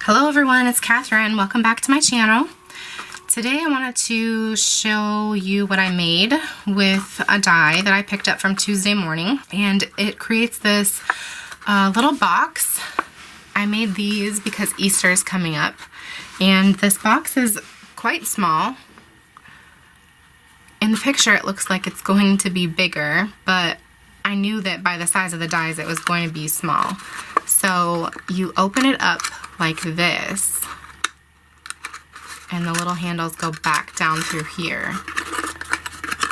Hello everyone, it's Kathryn. Welcome back to my channel. Today I wanted to show you what I made with a die that I picked up from Tuesday morning, and it creates this little box. I made these because Easter is coming up, and this box is quite small. In the picture it looks like it's going to be bigger, but I knew that by the size of the dies it was going to be small. So you open it up like this, and the little handles go back down through here.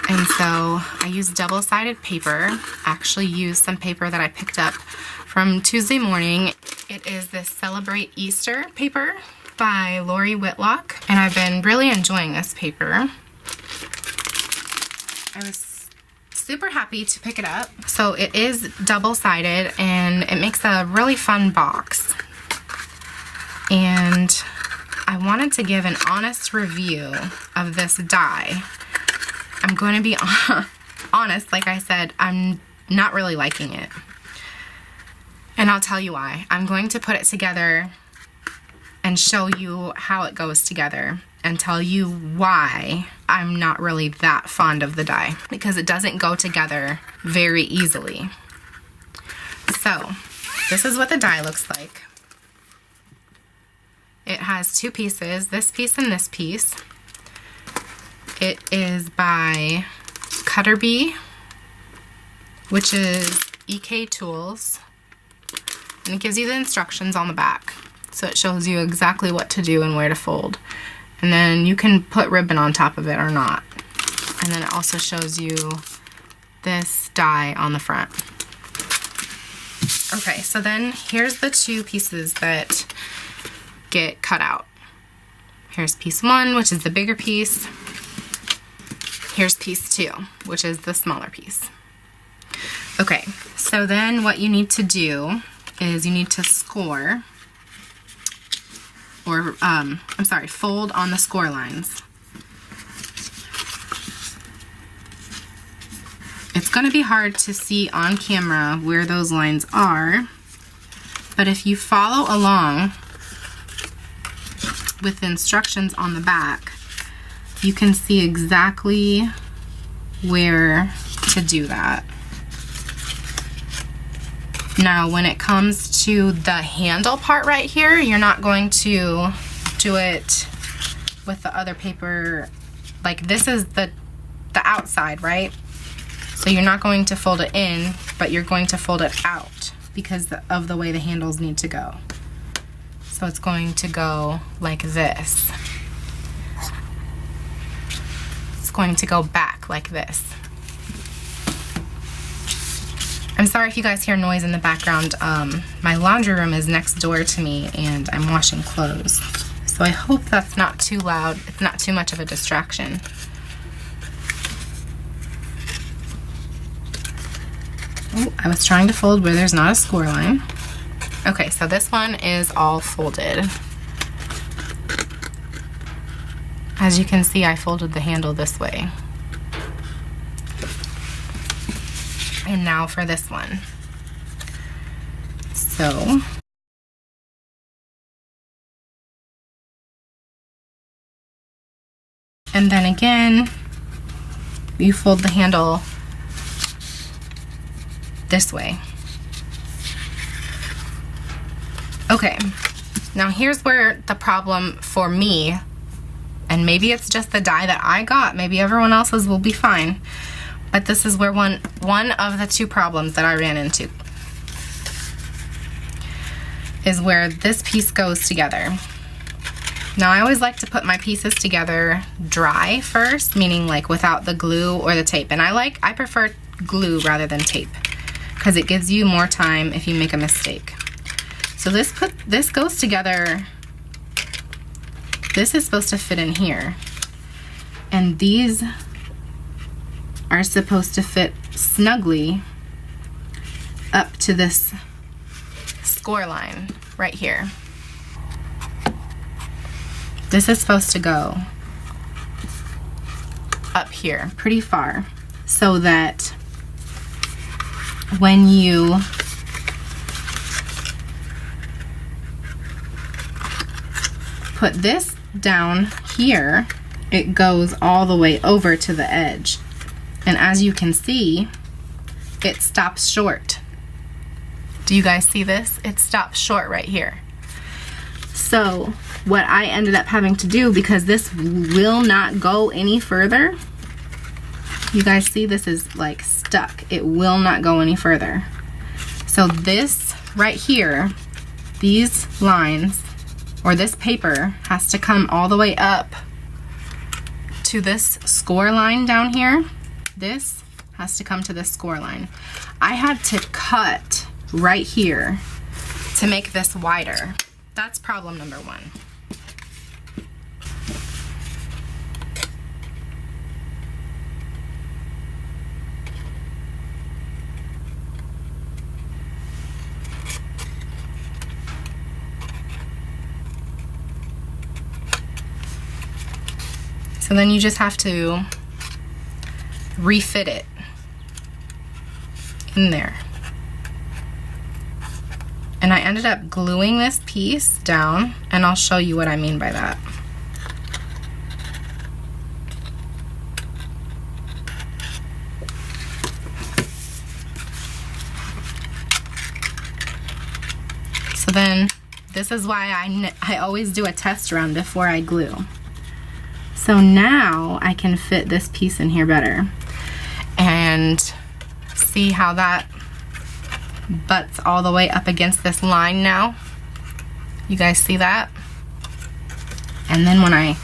And so I used double-sided paper. Actually used some paper that I picked up from Tuesday morning. It is this Celebrate Easter paper by Lori Whitlock, and I've been really enjoying this paper. I was super happy to pick it up. So it is double-sided and it makes a really fun box. And I wanted to give an honest review of this die. I'm going to be honest, like I said, I'm not really liking it. And I'll tell you why. I'm going to put it together and show you how it goes together and tell you why I'm not really that fond of the die, because it doesn't go together very easily. So this is what the die looks like. It has two pieces, this piece and this piece. It is by Cutterbee, which is EK Tools, and it gives you the instructions on the back. So it shows you exactly what to do and where to fold. And then you can put ribbon on top of it or not. And then it also shows you this die on the front. Okay, so then here's the two pieces that get cut out. Here's piece one, which is the bigger piece. Here's piece two, which is the smaller piece. Okay, so then what you need to do is you need to score, or fold on the score lines. It's going to be hard to see on camera where those lines are, but if you follow along with the instructions on the back, you can see exactly where to do that. Now, when it comes to the handle part right here, you're not going to do it with the other paper. Like, this is the outside, right? So you're not going to fold it in, but you're going to fold it out because of the way the handles need to go. So it's going to go like this. It's going to go back like this. I'm sorry if you guys hear noise in the background. My laundry room is next door to me and I'm washing clothes. So I hope that's not too loud. It's not too much of a distraction. Oh, I was trying to fold where there's not a score line. Okay, so this one is all folded. As you can see, I folded the handle this way. And now for this one. So and then again, you fold the handle this way. Okay, now here's where the problem for me, and maybe it's just the die that I got, maybe everyone else's will be fine, but this is where one of the two problems that I ran into is where this piece goes together. Now, I always like to put my pieces together dry first, meaning like without the glue or the tape, and I prefer glue rather than tape because it gives you more time if you make a mistake. So this goes together. This is supposed to fit in here, and these are supposed to fit snugly up to this score line right here. This is supposed to go up here pretty far so that when you put this down here, it goes all the way over to the edge. And as you can see, it stops short. Do you guys see this? It stops short right here. So what I ended up having to do, because this will not go any further, you guys see this is like stuck. It will not go any further. So this right here, these lines, or this paper, has to come all the way up to this score line down here. This has to come to this score line. I had to cut right here to make this wider. That's problem number one. So then you just have to refit it in there. And I ended up gluing this piece down, and I'll show you what I mean by that. So then this is why I always do a test run before I glue. So now I can fit this piece in here better. And see how that butts all the way up against this line now? You guys see that? And then when I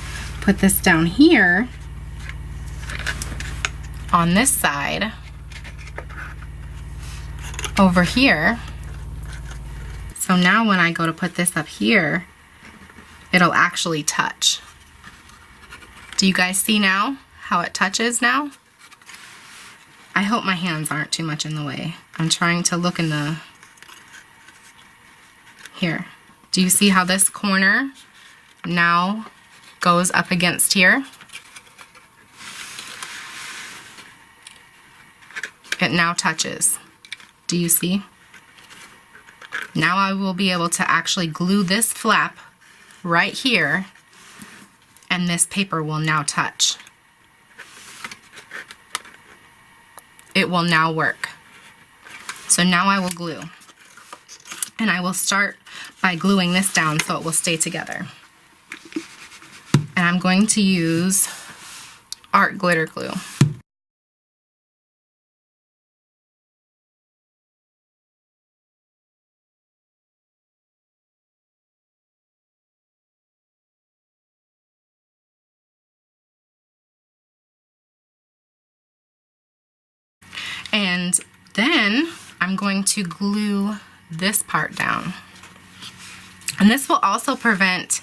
put this down here, on this side, over here, so now when I go to put this up here, it'll actually touch. Do you guys see now how it touches now? I hope my hands aren't too much in the way. I'm trying to look in the, here. Do you see how this corner now goes up against here? It now touches. Do you see? Now I will be able to actually glue this flap right here, and this paper will now touch. It will now work. So now I will glue. And I will start by gluing this down so it will stay together. And I'm going to use art glitter glue. And then I'm going to glue this part down. And this will also prevent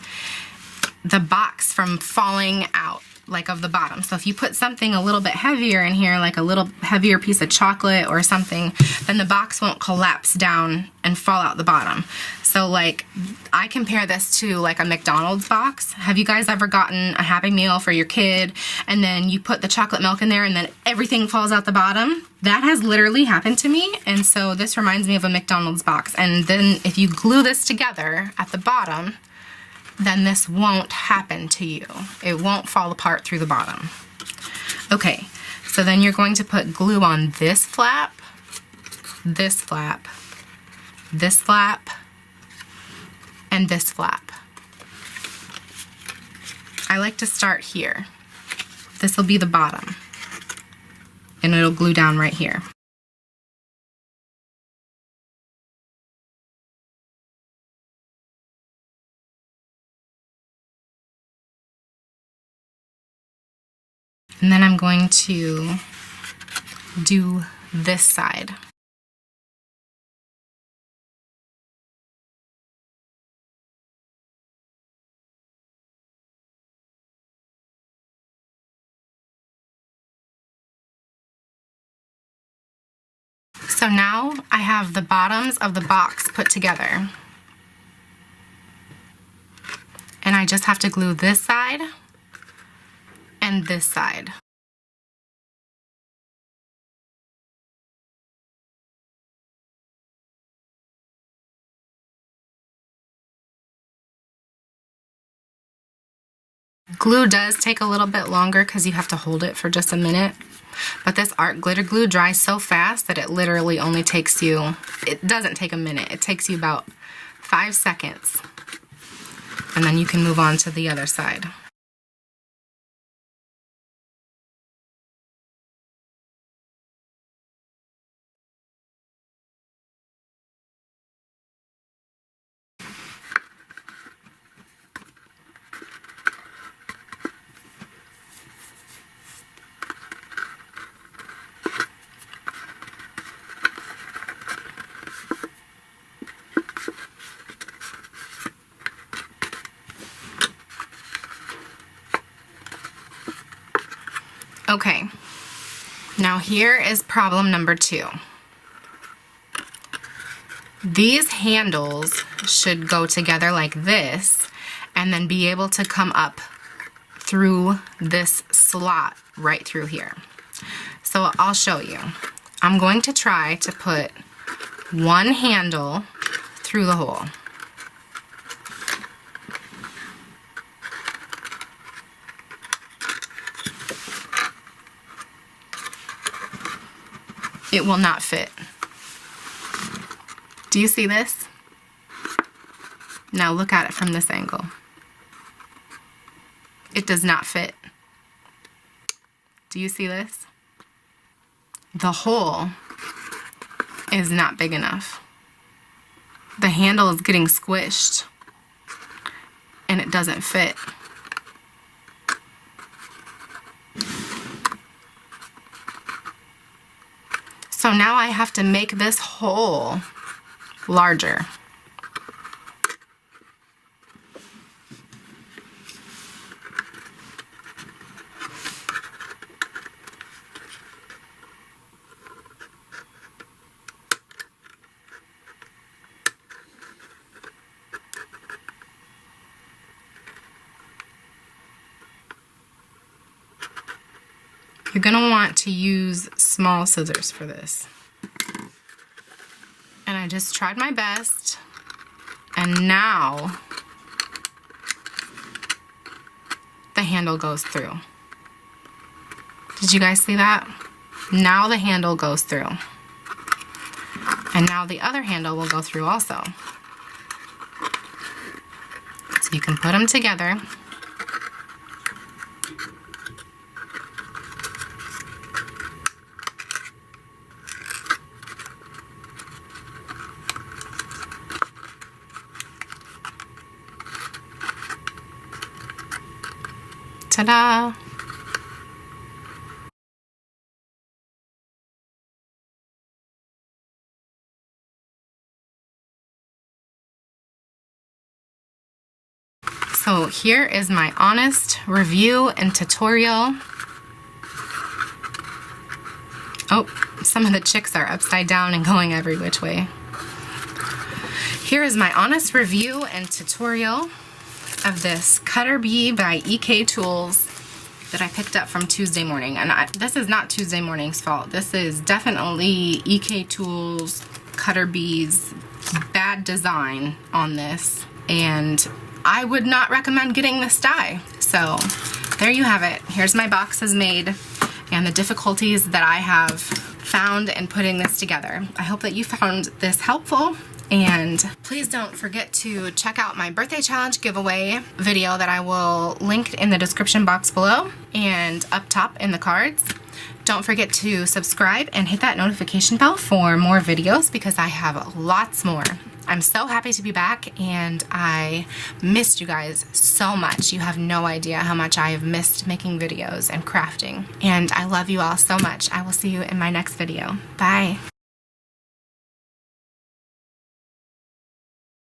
the box from falling out, like of the bottom. So if you put something a little bit heavier in here, like a little heavier piece of chocolate or something, then the box won't collapse down and fall out the bottom. So like, I compare this to like a McDonald's box. Have you guys ever gotten a Happy Meal for your kid and then you put the chocolate milk in there and then everything falls out the bottom? That has literally happened to me, and so this reminds me of a McDonald's box. And then if you glue this together at the bottom, then this won't happen to you. It won't fall apart through the bottom. Okay, so then you're going to put glue on this flap, this flap, this flap, and this flap. I like to start here. This will be the bottom, and it'll glue down right here. And then I'm going to do this side. So now I have the bottoms of the box put together. And I just have to glue this side and this side. Glue does take a little bit longer because you have to hold it for just a minute. But this art glitter glue dries so fast that it literally only takes you, it doesn't take a minute. It takes you about 5 seconds. And then you can move on to the other side. Okay, now here is problem number 2. These handles should go together like this and then be able to come up through this slot right through here. So I'll show you. I'm going to try to put one handle through the hole. It will not fit. Do you see this? Now look at it from this angle. It does not fit. Do you see this? The hole is not big enough. The handle is getting squished and it doesn't fit. So now I have to make this hole larger. You're going to want to use small scissors for this. And I just tried my best. And now the handle goes through. Did you guys see that? Now the handle goes through. And now the other handle will go through also. So you can put them together. Ta-da! So here is my honest review and tutorial. Oh, some of the chicks are upside down and going every which way. Here is my honest review and tutorial of this Cutter Bee by EK Tools that I picked up from Tuesday Morning. And this is not Tuesday Morning's fault. This is definitely EK Tools, Cutter Bee's bad design on this. And I would not recommend getting this die. So there you have it. Here's my boxes made and the difficulties that I have found in putting this together. I hope that you found this helpful. And please don't forget to check out my birthday challenge giveaway video that I will link in the description box below and up top in the cards. Don't forget to subscribe and hit that notification bell for more videos because I have lots more. I'm so happy to be back and I missed you guys so much. You have no idea how much I have missed making videos and crafting. And I love you all so much. I will see you in my next video. Bye.